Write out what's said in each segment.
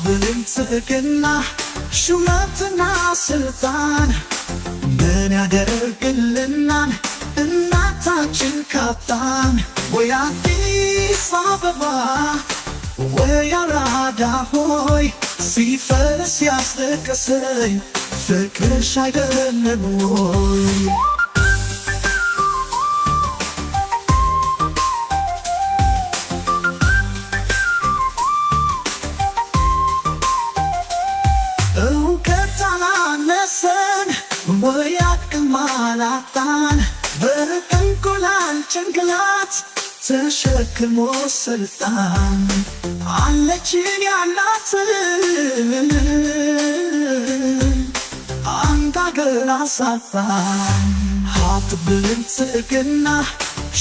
ብልጽግና ሹመትና ስልጣን ምን ያደርግልናል እናታችን ካጣን ወይ አዲስ አበባ ወይ አራዳ ሆይ ሲፈስ ያስለቅሰኝ ፍቅርሽ አይደለም ወይ ወያቅማላጣን በእንቁላል ጭንቅላት ተሸክሞ ስልጣን አለችን ያላትን አንድ አገር አሳጣን ሀብት ብልጽግና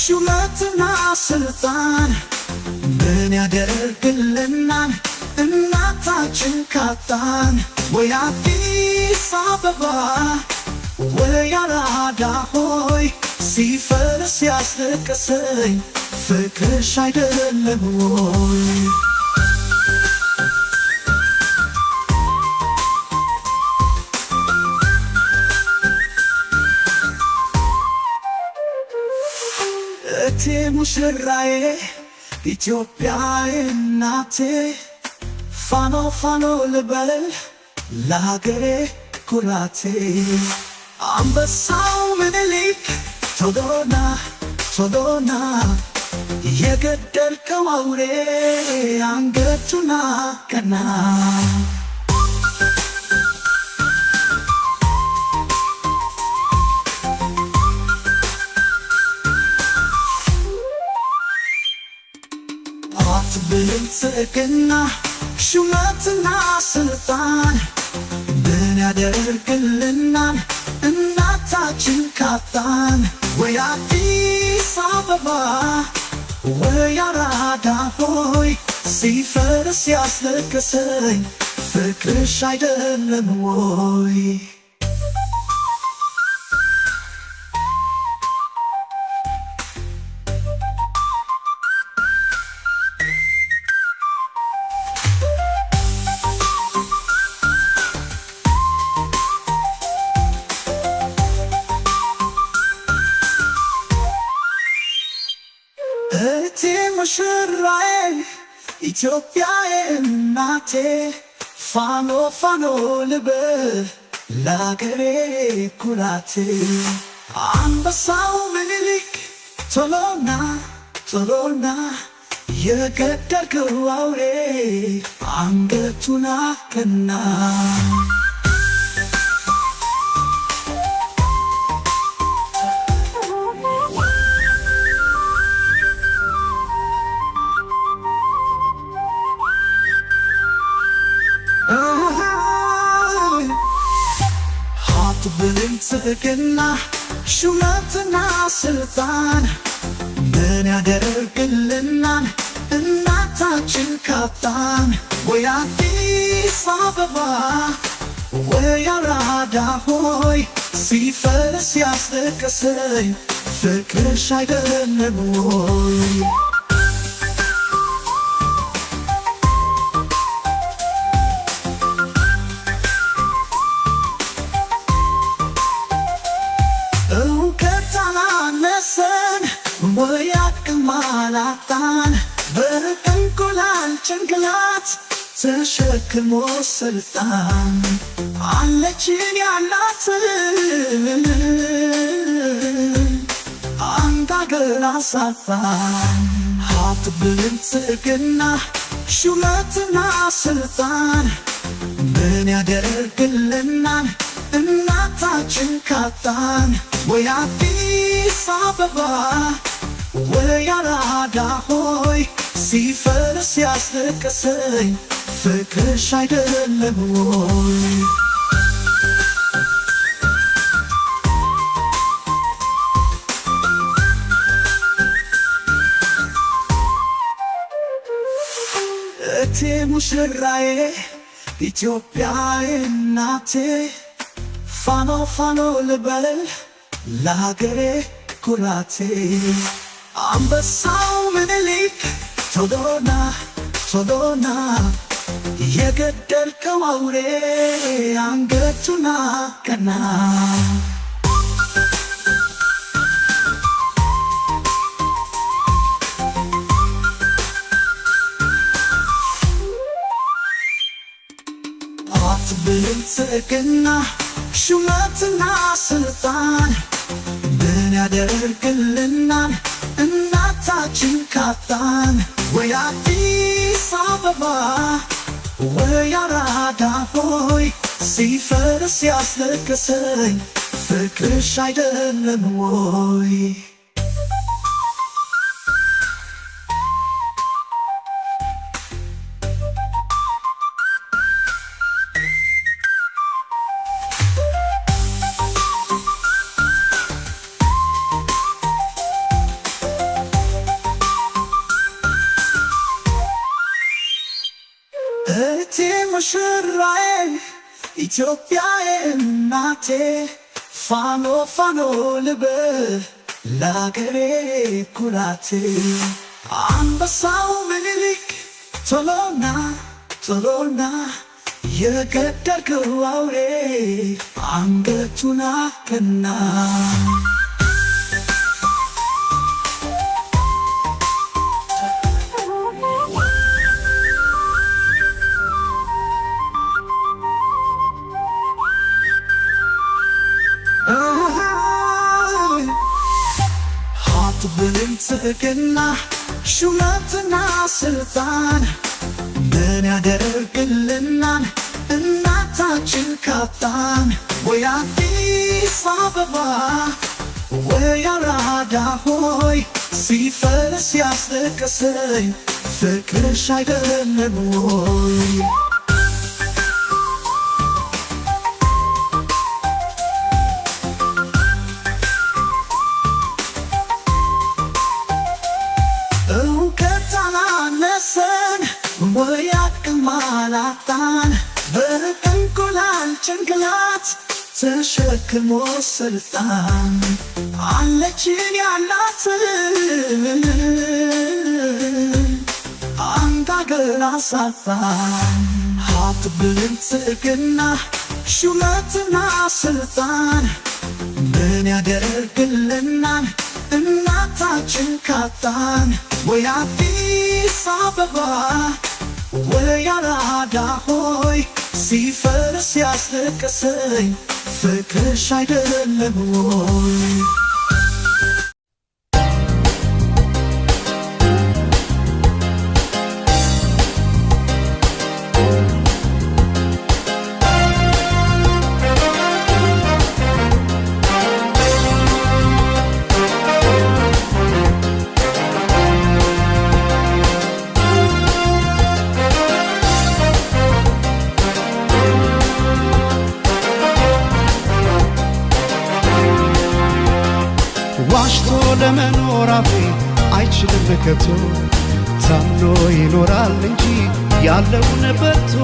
ሹመትና ስልጣን ምን ያደርግልናል እናታችን ካጣን ወይ አዲስ አበባ ወይ አራዳ ሆይ ሲፈስ ያስለቅሰኝ ፍቅርሽ አይደለም ወይ እቴ ሙሽራዬ ኢትዮጵያዬ እናቴ ፋኖ ፋኖ ልበል ለሀገሬ ኩራቴ አንበሳው ምኒልክ ቶሎና ቶሎና የገደልከው አውሬ አንገቱና ቀና ሀብት ብልጽግና ሹመትና ስልጣን ምን ያደርግልናል እናታችን ካጣን ወይ አዲስ አበባ ወይ አራዳ ሆይ ሲፈስ ያስለቅሰኝ ፍቅርሽ አይደለም ወይ እቴ ሙሽራዬ ኢትዮጵያዬ እናቴ ፋኖ ፋኖ ልበል ለአገሬ ኩራቴ አንበሳው ምኒልክ ቶሎና ቶሎና የገደልከው አውሬ አንገቱና ቀና ብልጽግና ሹመትና ስልጣን ምን ያደርግልናል እናታችን ካጣን ወይ አዲስ አበባ ወይ አራዳ ሆይ ሲፈስ ያስለቅሰኝ ፍቅርሽ አይደለም ወይ ወያቅማላጣን በእንቁላል ጭንቅላት ተሸክሞ ስልጣን አለችን ያላትን አንድ አገር አሳጣን ሀብት ብልጽግና ሹመትና ስልጣን ምን ያደርግልናል እናታችን ካጣን ወይ አዲስ አበባ ወይ አራዳ ሆይ ሲፈስ ያስለቅሰኝ ፍቅርሽ አይደለም ወይ እቴ ሙሽራዬ ኢትዮጵያዬ እናቴ ፋኖ ፋኖ ልበል ለሀገሬ ኩራቴ አንበሳው ምኒልክ ቶሎና ቶሎና የገደልከው አውሬ አንገቱን ቀና ብልጽግና ሹመትና ስልጣን ምን ያደርግልናል እናታችን ካጣን ወይ አዲስ አበባ ወይ አራዳ ሆይ ሲፈርስ ያስለቀሰኝ ፍቅርሽ አይደለም ወይ ሙሽራዬ ኢትዮጵያዬ እናቴ ፋኖ ፋኖ ልበል ለሀገሬ ኩራቴ አንበሳው ምኒልክ ቶሎና ቶሎና የገደልከው አውሬ አንገቱን ቀና ብልጽግና ሹመትና ስልጣን ምን ያደርግልናል እናታችን ካጣን ወይ አዲስ አበባ ወይ አራዳ ሆይ ሲፈርስ ያስለቀሰኝ ፍቅርሽ አይደለም ወይ ማላጣን በእንቁላል ጭንቅላት ተሸክሞ ስልጣን አለችን ያላት አንድ አገር አሳጣን ሀብት ብልጽግና ሹመትና ስልጣን ምን ያደርግልናል እናታችን ካጣን ወይ አዲስ አበባ ወይ አራዳ ሆይ ሲፈርስ ያስለቀሰኝ ፍቅርሽ አይደለም ወይ ዋሽቶ ለመኖር አፌ አይችልም ከቶ ታምኖ ይኖራል እንጂ ያለውን በልቶ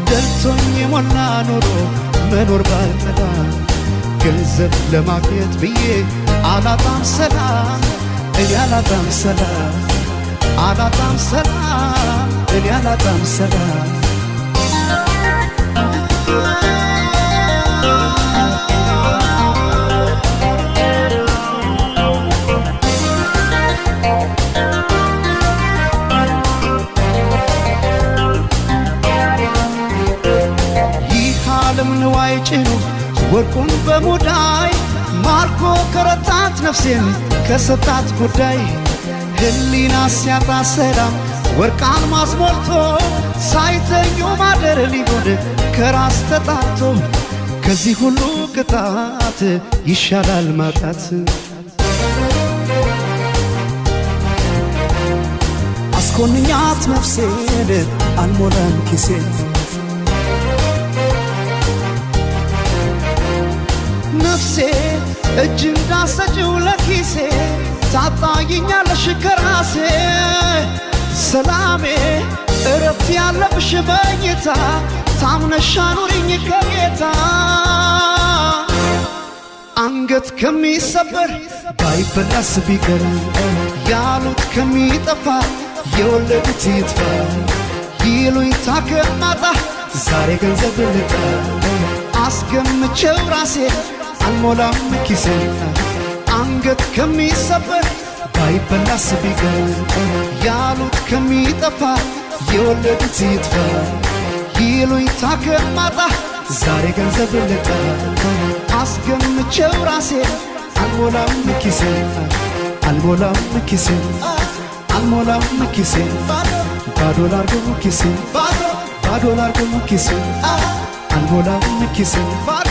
ደልቶኝ የሞላ ኖሮ መኖር ባልጠላ ገንዘብ ለማግኘት ብዬ አላጣም ሰላም እኔ አላጣም ሰላም አላጣም ሰላም እኔ አላጣም ሰላም ንዋይ ጭኑ ወርቁን በሙዳይ ማርኮ ከረታት ነፍሴን ከሰጣት ጉዳይ ህሊና ሲያጣ ሰላም ወርቅ አልማዝ ሞልቶ ሳይተኙ ማደር ሊሆን ከራስ ተጣቶ ከዚህ ሁሉ ቅጣት ይሻላል ማጣት አስኮንኛት ነፍሴን አልሞላም ኪሴን ነፍሴ እጅ እንዳሰጭው ለኪሴ ታጣይኛለሽ ከራሴ ሰላሜ እረፍት ያለብሽ በኝታ ታምነሽ አኑሪኝ ከጌታ አንገት ከሚሰበር ባይበላስ ቢቀር ያሉት ከሚጠፋ የወለዱት ይጥፋ ይሉኝታ ከማጣ ዛሬ ገንዘብ ልጣ አስገምቼው ራሴ አልሞላም ኪሴን አንገት ከሚሰበር ባይበላስ ቢቀር ያሉት ከሚጠፋ የወለዱት ይጥፋ ይሉኝታ ከማጣ ዛሬ ገንዘብ ልጣ አስገምቼው ራሴ አልሞላም ኪሴን አልሞላም ኪሴን አልሞላም ኪሴን ባዶ ላርገው ኪሴን ባዶ ላርገው ኪሴን አልሞላም ኪሴን ባዶ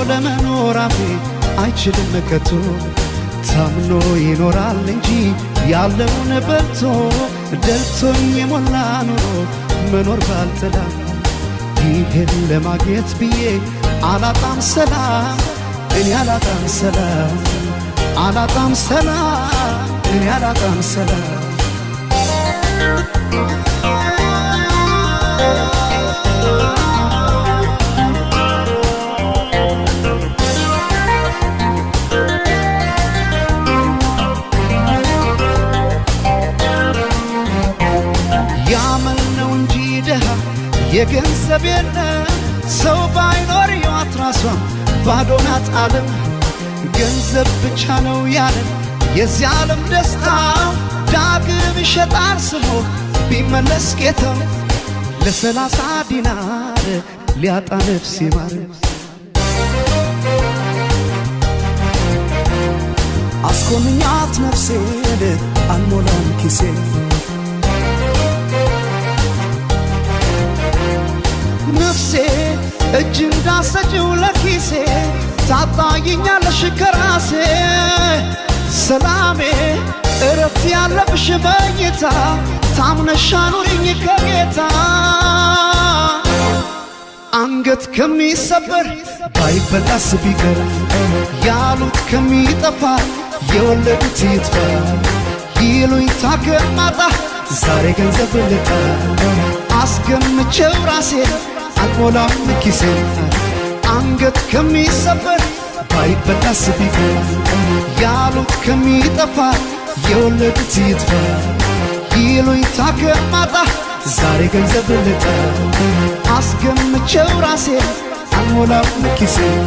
ለመኖር አፌ አይችልም ከቶ ታምኖ ይኖራል እንጂ ያለውን በልቶ ደልቶኝ የሞላ ኑሮ መኖር ባልጠላ ይሄን ለማግኘት ብዬ አላጣም ሰላም እኔ አላጣም ሰላም አላጣም ሰላም እኔ አላጣም ሰላም የገንዘብ የለም ሰው ባይኖር ሕይወት ራሷን ባዶ ናት ዓለም ገንዘብ ብቻ ነው ያለን የዚህ ዓለም ደስታ ዳግም ይሸጣል ስሞ ቢመለስ ጌታው ለ30 ዲናር ሊያጣ ነፍስ ይማር አስኮንኛት ነፍሴን አልሞላም ኪሴን ነፍሴ እጅ እንዳሰጭው ለኪሴ ታጣይኛለሽ ከራሴ ሰላሜ እረፍት ያለብሽ መኝታ ታምነሽ አኑሪኝ ከጌታ አንገት ከሚሰበር ባይበላስ ቢቀር ያሉት ከሚጠፋ የወለዱት ይጥፋ ይሉኝታ ከማጣ ዛሬ ገንዘብ ልጣ አስገምቼው ራሴ አልሞላም ኪሴን አንገት ከሚሰበር ባይበላስ ቢቀር ያሉት ከሚጠፋ የወለዱት ይጥፋ ይሉኝታ ከማጣ ዛሬ ገንዘብ ልጣ አስገምቼው ራሴ አልሞላም ኪሴን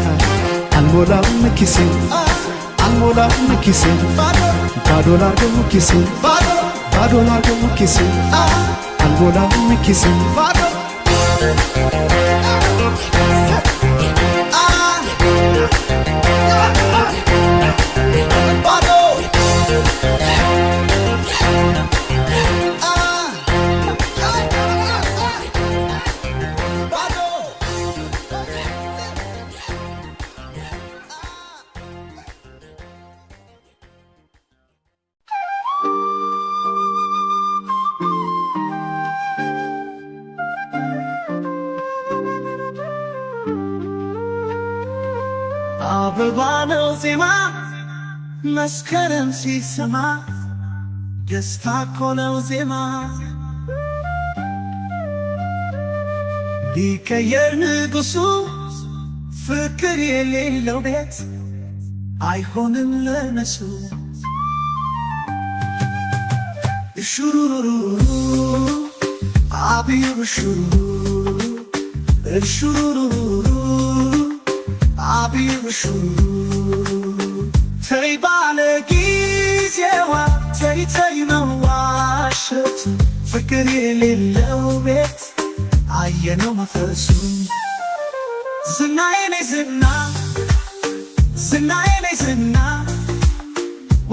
አልሞላም ኪሴን አልሞላም ኪሴን ባዶ ላርገው ኪሴን ባዶ ላርገው ኪሴን አልሞላም ኪሴን ባዶ አበባ ነው ዜማ መስከረም ሲሰማ ደስታ እኮ ነው ዜማ ቢቀየር ንጉሱ ፍቅር የሌለው ቤት አይሆንም ለነሱ እሹሩሩሩ አብዩ እሹሩሩሩ አብዩሹ ተይ ባለ ጊዜዋ ተይ መዋሸት ፍቅር የሌለው ቤት አየነው መፍረሱ ዝናዬ ነይ ዝና ዝናዬ ነይ ዝና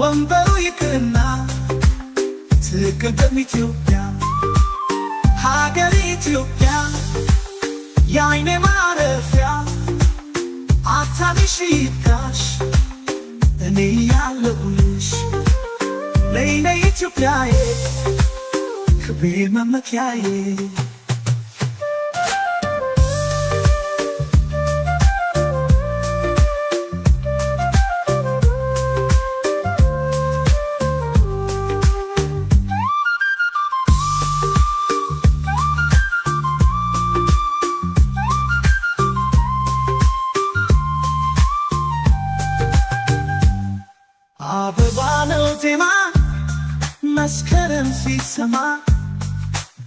ወንበሩ ይቅርና ትቅደም ኢትዮጵያ ሀገር ኢትዮጵያ የዓይኔ ማረፊያ አታብሽ ይብቃሽ እኔ ያለሁልሽ ለእኔ ኢትዮጵያዬ ክብሬ መመኪያዬ አበባ ነው ዜማ መስከረም ሲሰማ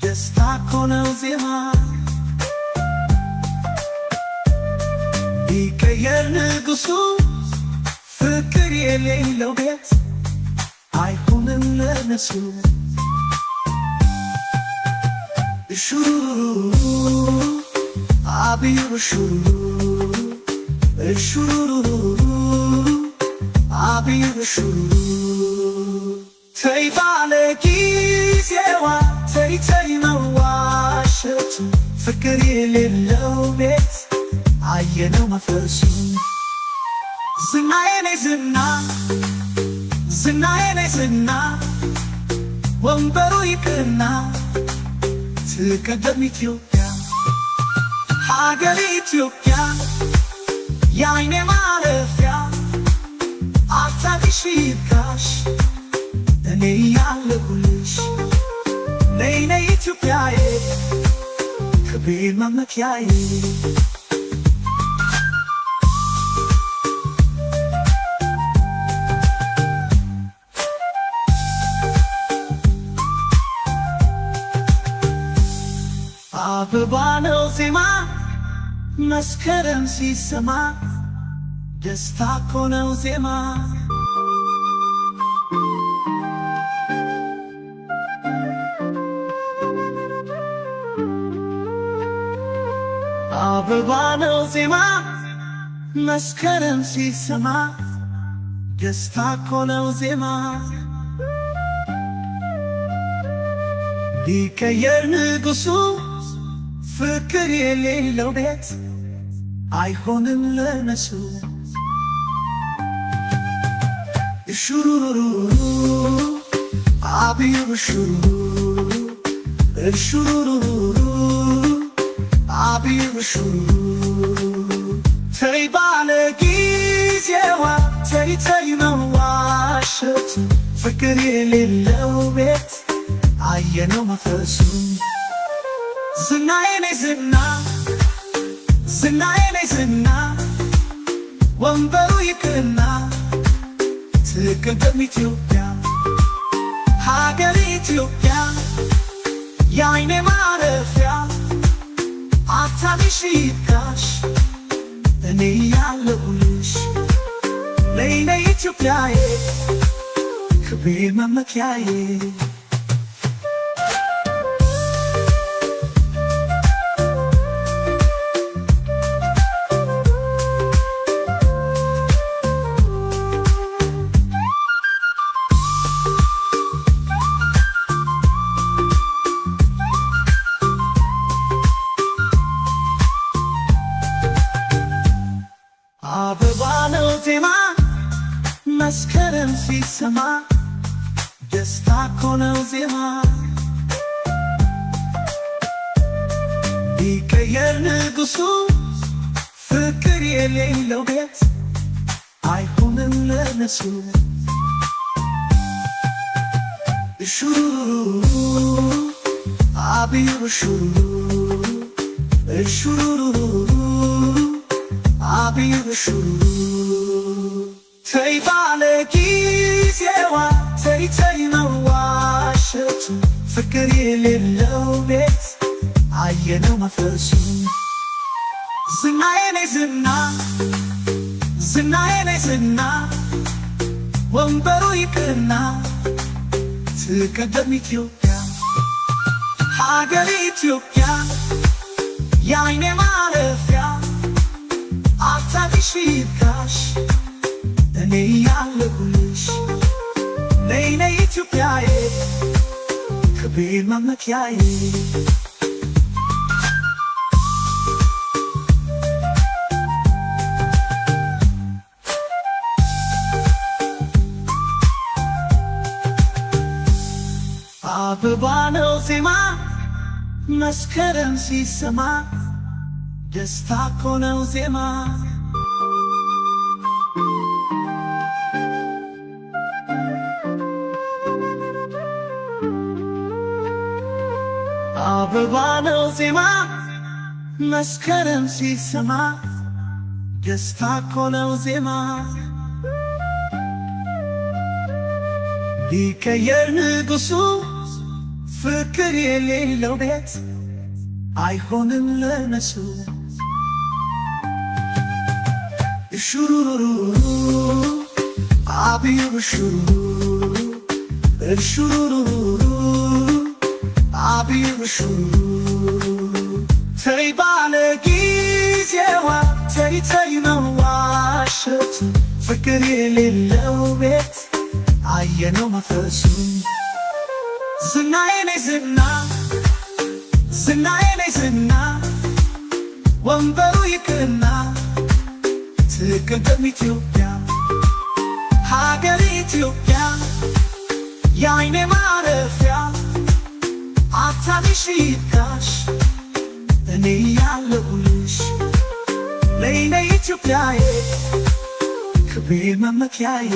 ደስታ እኮ ነው ዜማ ቢቀየር ንጉሱ ፍቅር የሌለው ቤት አይሆንም ለነሱ እሹሩሩ አብዩ እሹሩሩ እሹሩሩ አብዩ እሹሩሩ ተይ ባለ ጊዜዋ ተይ ተይ መዋሸቱ ፍቅር የሌለው ቤት አየነው መፍረሱ ዝናዬ ነይ ዝና ዝናዬ ነይ ዝና ወንበሩ ይቅርና ትቀደም ኢትዮጵያ ሀገር ኢትዮጵያ የዓይኔ ማረፊያ አታብሽ ይብቃሽ እኔ ያለሁልሽ ለእኔ ኢትዮጵያዬ ክብሬ መመኪያዬ አበባ ነው ዜማ መስከረም ሲሰማ ደስታ እኮ ነው ዜማ አበባ ነው ዜማ መስከረም ሲሰማ ደስታ እኮ ነው ዜማ ቢቀየር ንጉሱ ፍቅር የሌለው ቤት አይሆንም ለነሱ እሹሩሩ አብዩ እሹሩሩ እሹሩሩ አብዩ እሹሩሩ ተይ ባለ ጊዜዋ ተይ ተይ መዋሸቱ ፍቅር የሌለው ቤት አየነው መፍረሱ ዝናዬ ነይ ዝና ዝናዬ ነይ ዝና ወንበሩ ይቅርና ትቅደም ኢትዮጵያ ሀገር ኢትዮጵያ የዓይኔ ማረፊያ አታብሽ ይብቃሽ እኔ ያለሁልሽ ለእኔ ኢትዮጵያዬ ክብሬ መመኪያዬ አበባ ነው ዜማ መስከረም ሲሰማ ደስታ እኮ ነው ዜማ ቢቀየር ንጉሱ ፍቅር የሌለው ቤት አይሆንም ለነሱ እሹሩሩ አብዩ እሹሩሩ እሹሩሩ አብዩ እሹሩሩ ተይ ባለ ጊዜዋ ተይ ተይ መዋሸቱ ፍቅር የሌለው ቤት አየነው መፍረሱ ዝናዬ ነይ ዝና ዝናዬ ነይ ዝና ወንበሩ ይቅርና ትቀደም ኢትዮጵያ ሀገር ኢትዮጵያ የዓይኔ ማረፊያ አታብሽ ይብቃሽ እኔ ያለሁልሽ ነይ ኢትዮጵያዬ ክብሬ መመኪያዬ አበባ ነው ዜማ መስከረም ሲሰማ ደስታ እኮ ነው ዜማ አበባ ነው ዜማ መስከረም ሲሰማ ደስታ እኮ ነው ዜማ ቢቀየር ንጉሱ ፍቅር የሌለው ቤት አይሆንም ለነሱ እሹሩሩሩ አብዩ እሹሩሩ እሹሩሩሩ አብዩ እሹሩሩ ተይ ባለ ጊዜዋ ተይ መዋሸት ፍቅር የሌለው ቤት አየነው መፍረሱ ዝናዬ ነይ ዝና ዝናዬ ነይ ዝና ወንበሩ ይቅርና ትቅደም ኢትዮጵያ ሀገር ኢትዮጵያ የዓይኔ ማረፊያ አታልሽ ይብቃሽ እኔ ያለሁልሽ ነይ ኢትዮጵያዬ ክብሬ መመኪያዬ